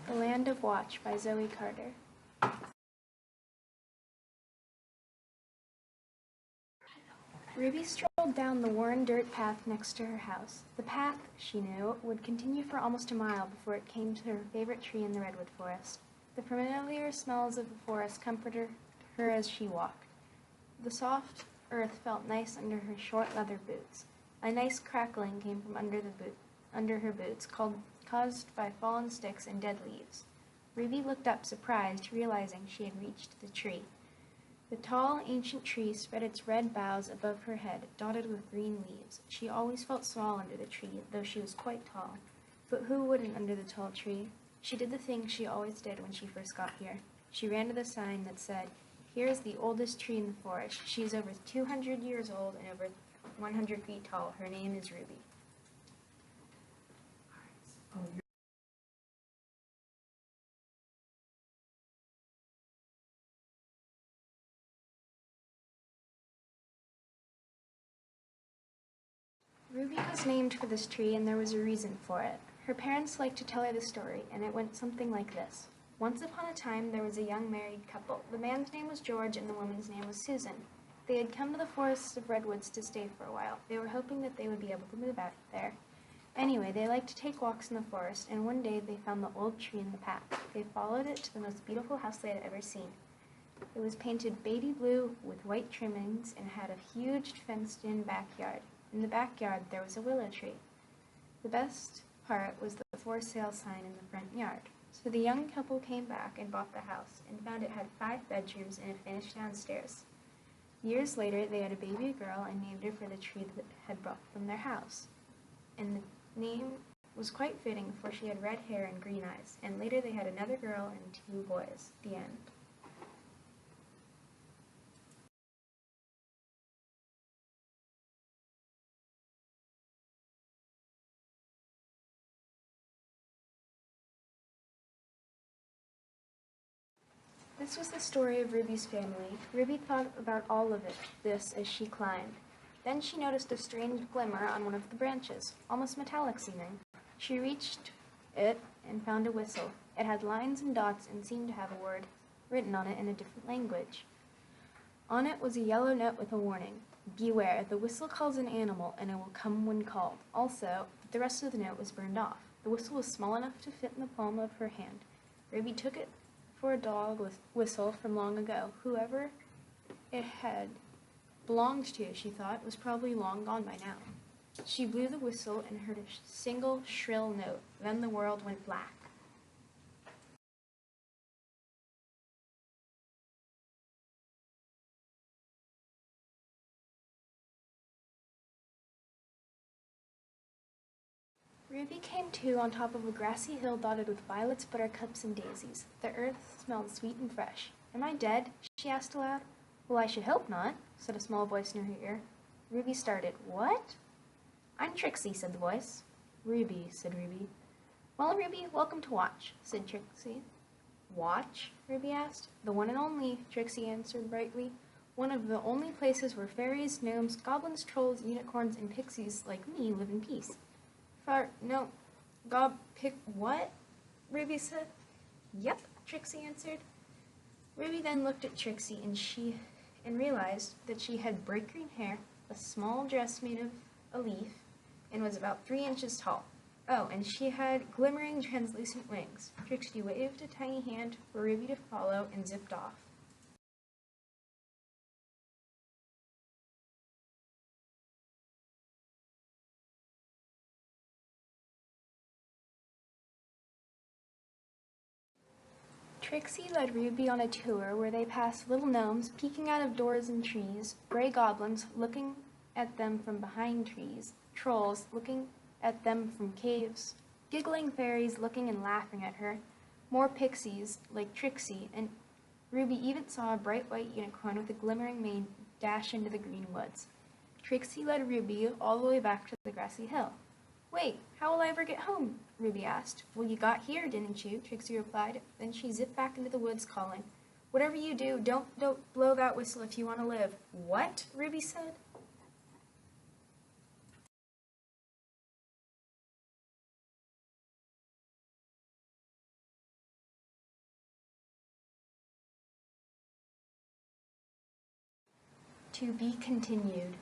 The Land of Watch by Zoey Carter. Ruby strolled down the worn dirt path next to her house. The path, she knew, would continue for almost a mile before it came to her favorite tree in the redwood forest. The familiar smells of the forest comforted her as she walked. The soft earth felt nice under her short leather boots. A nice crackling came from under her boots, caused by fallen sticks and dead leaves. Ruby looked up, surprised, realizing she had reached the tree. The tall, ancient tree spread its red boughs above her head, dotted with green leaves. She always felt small under the tree, though she was quite tall. But who wouldn't under the tall tree? She did the thing she always did when she first got here. She ran to the sign that said, "Here is the oldest tree in the forest. She is over 200 years old and over 100 feet tall. Her name is Ruby." Ruby was named for this tree, and there was a reason for it. Her parents liked to tell her the story, and it went something like this. Once upon a time, there was a young married couple. The man's name was George, and the woman's name was Susan. They had come to the forests of redwoods to stay for a while. They were hoping that they would be able to move out there. Anyway, they liked to take walks in the forest, and one day they found the old tree in the path. They followed it to the most beautiful house they had ever seen. It was painted baby blue with white trimmings and had a huge fenced-in backyard. In the backyard, there was a willow tree. The best part was the for sale sign in the front yard. So the young couple came back and bought the house and found it had 5 bedrooms and a finished downstairs. Years later, they had a baby girl and named her for the tree that had brought them their house. And the name was quite fitting, for she had red hair and green eyes. And later they had another girl and 2 boys. The end. This was the story of Ruby's family. Ruby thought about all of this as she climbed. Then she noticed a strange glimmer on one of the branches, almost metallic seeming. She reached it and found a whistle. It had lines and dots and seemed to have a word written on it in a different language. On it was a yellow note with a warning. "Beware, the whistle calls an animal, and it will come when called." Also, the rest of the note was burned off. The whistle was small enough to fit in the palm of her hand. Ruby took it for a dog whistle from long ago. Whoever it had belonged to, she thought, was probably long gone by now. She blew the whistle and heard a single shrill note. Then the world went black. Ruby came to on top of a grassy hill dotted with violets, buttercups, and daisies. The earth smelled sweet and fresh. "Am I dead?" she asked aloud. "Well, I should hope not," said a small voice near her ear. Ruby started. "What?" "I'm Trixie," said the voice. "Ruby," said Ruby. "Well, Ruby, welcome to Watch," said Trixie. "Watch?" Ruby asked. "The one and only," Trixie answered brightly. "One of the only places where fairies, gnomes, goblins, trolls, unicorns, and pixies like me live in peace." "No, what?" Ruby said. "Yep," Trixie answered. Ruby then looked at Trixie and realized that she had bright green hair, a small dress made of a leaf, and was about 3 inches tall. Oh, and she had glimmering translucent wings. Trixie waved a tiny hand for Ruby to follow and zipped off. Trixie led Ruby on a tour where they passed little gnomes peeking out of doors and trees, gray goblins looking at them from behind trees, trolls looking at them from caves, giggling fairies looking and laughing at her, more pixies like Trixie, and Ruby even saw a bright white unicorn with a glimmering mane dash into the green woods. Trixie led Ruby all the way back to the grassy hill. "Wait, how will I ever get home?" Ruby asked. "Well, you got here, didn't you?" Trixie replied. Then she zipped back into the woods, calling, "Whatever you do, don't blow that whistle if you want to live." "What?" Ruby said. To be continued.